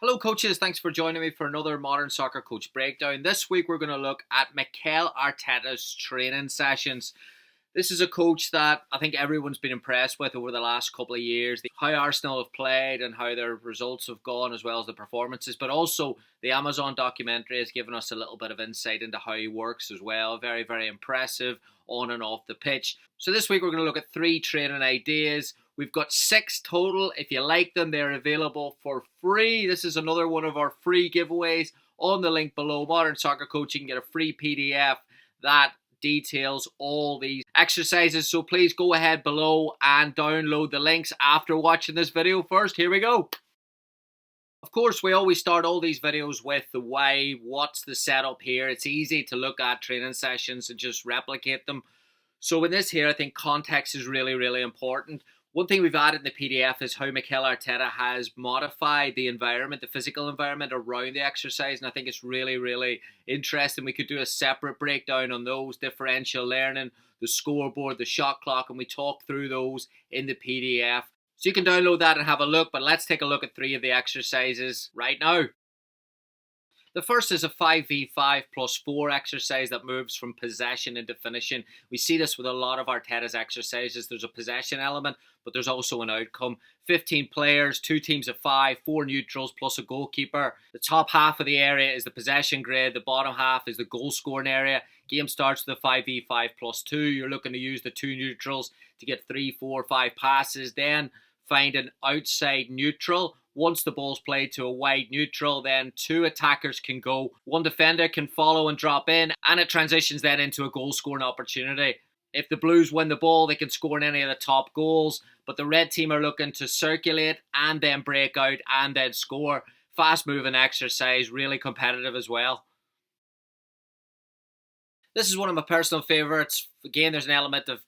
Hello coaches, thanks for joining me for another Modern Soccer Coach Breakdown. This week we're going to look at Mikel Arteta's training sessions. This is a coach that I think everyone's been impressed with over the last couple of years. How Arsenal have played and how their results have gone, as well as the performances. But also the Amazon documentary has given us a little bit of insight into how he works as well. Very, very impressive on and off the pitch. So this week we're going to look at 3 training ideas. We've got 6 total. If you like them, they're available for free. This is another one of our free giveaways. On the link below, Modern Soccer Coach, you can get a free PDF that details all these exercises. So please go ahead below and download the links after watching this video first. Here we go. Of course, we always start all these videos with the why. What's the setup here? It's easy to look at training sessions and just replicate them. So in this here, I think context is really, really important. One thing we've added in the PDF is how Mikel Arteta has modified the environment, the physical environment around the exercise. And I think it's really, really interesting. We could do a separate breakdown on those, differential learning, the scoreboard, the shot clock, and we talk through those in the PDF. So you can download that and have a look, but let's take a look at 3 of the exercises right now. The first is a 5v5 plus 4 exercise that moves from possession into finishing. We see this with a lot of Arteta's exercises. There's a possession element, but there's also an outcome. 15 players, 2 teams of 5, 4 neutrals plus a goalkeeper. The top half of the area is the possession grid. The bottom half is the goal scoring area. Game starts with a 5v5 plus 2. You're looking to use the 2 neutrals to get 3, 4, 5 passes. Then find an outside neutral. Once the ball's played to a wide neutral, then 2 attackers can go. 1 defender can follow and drop in, and it transitions then into a goal-scoring opportunity. If the Blues win the ball, they can score in any of the top goals, but the red team are looking to circulate and then break out and then score. Fast-moving exercise, really competitive as well. This is one of my personal favourites. Again, there's an element of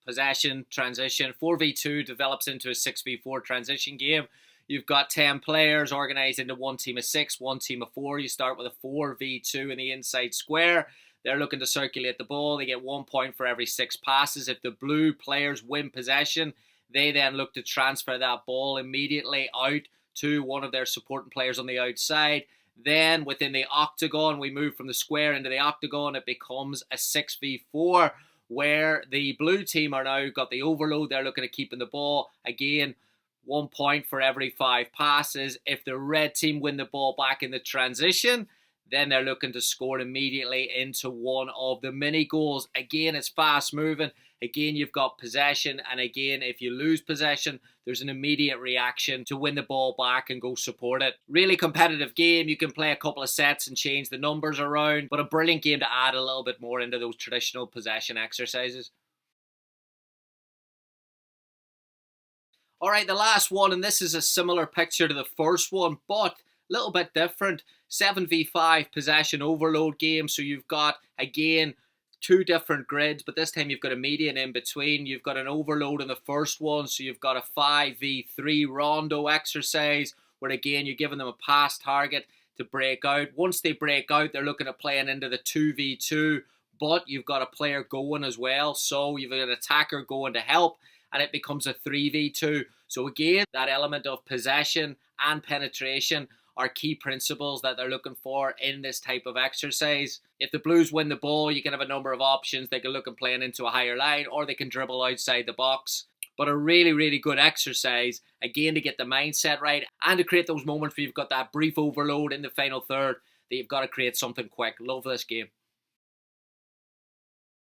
possession, transition. 4v2 develops into a 6v4 transition game. You've got 10 players organised into 1 team of 6, 1 team of 4. You start with a 4v2 in the inside square. They're looking to circulate the ball. They get 1 point for every 6 passes. If the blue players win possession, they then look to transfer that ball immediately out to one of their supporting players on the outside. Then within the octagon, we move from the square into the octagon. It becomes a 6v4 where the blue team are now got the overload. They're looking at keeping the ball. Again, 1 point for every 5 passes. If the red team win the ball back in the transition, then they're looking to score immediately into one of the mini goals. Again, it's fast moving. Again, you've got possession. And again, if you lose possession, there's an immediate reaction to win the ball back and go support it. Really competitive game. You can play a couple of sets and change the numbers around, but a brilliant game to add a little bit more into those traditional possession exercises. All right, the last one, and this is a similar picture to the first one, but a little bit different. 7v5 possession overload game. So you've got, again, 2 different grids, but this time you've got a median in between. You've got an overload in the first one, so you've got a 5v3 rondo exercise where, again, you're giving them a pass target to break out. Once they break out, they're looking at playing into the 2v2, but you've got a player going as well, so you've got an attacker going to help, and it becomes a 3v2. So again, that element of possession and penetration are key principles that they're looking for in this type of exercise. If the Blues win the ball, you can have a number of options. They can look at playing into a higher line, or they can dribble outside the box. But a really, really good exercise, again, to get the mindset right and to create those moments where you've got that brief overload in the final third that you've got to create something quick. Love this game.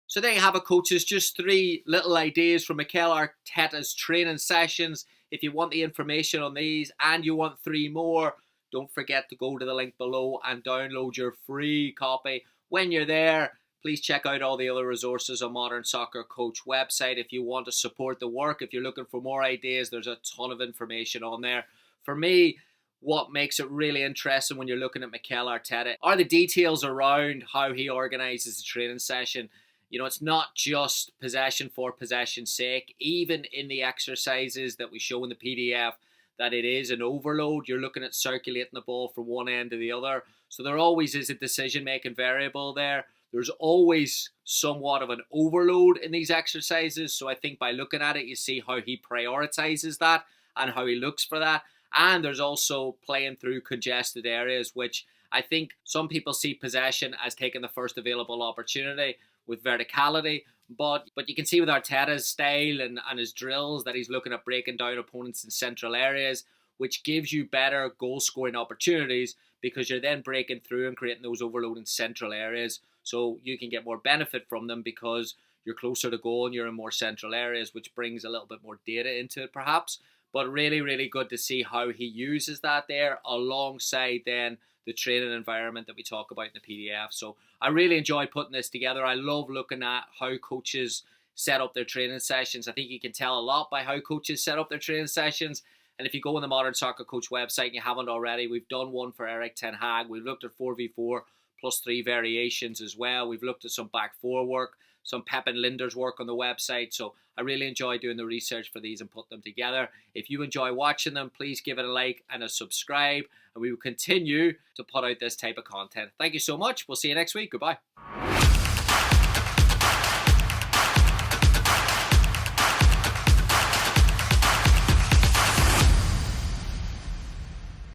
So there you have it, coaches. Just 3 little ideas from Mikel Arteta's training sessions. If you want the information on these and you want 3 more, don't forget to go to the link below and download your free copy. When you're there, please check out all the other resources on Modern Soccer Coach website. If you want to support the work, if you're looking for more ideas, there's a ton of information on there. For me, what makes it really interesting when you're looking at Mikel Arteta are the details around how he organises the training session. You know, it's not just possession for possession's sake. Even in the exercises that we show in the PDF, that it is an overload. You're looking at circulating the ball from one end to the other. So there always is a decision-making variable there. There's always somewhat of an overload in these exercises. So I think by looking at it, you see how he prioritizes that and how he looks for that. And there's also playing through congested areas, which I think some people see possession as taking the first available opportunity with verticality. But you can see with Arteta's style and his drills that he's looking at breaking down opponents in central areas, which gives you better goal scoring opportunities because you're then breaking through and creating those overloading central areas. So you can get more benefit from them because you're closer to goal and you're in more central areas, which brings a little bit more data into it perhaps. But really, really good to see how he uses that there alongside then the training environment that we talk about in the PDF. So I really enjoy putting this together. I love looking at how coaches set up their training sessions. I think you can tell a lot by how coaches set up their training sessions. And if you go on the Modern Soccer Coach website and you haven't already, we've done one for Erik ten Hag. We've looked at 4v4 plus 3 variations as well. We've looked at some back 4 work, some Pep and Linder's work on the website. So I really enjoy doing the research for these and put them together. If you enjoy watching them, please give it a like and a subscribe. And we will continue to put out this type of content. Thank you so much. We'll see you next week. Goodbye.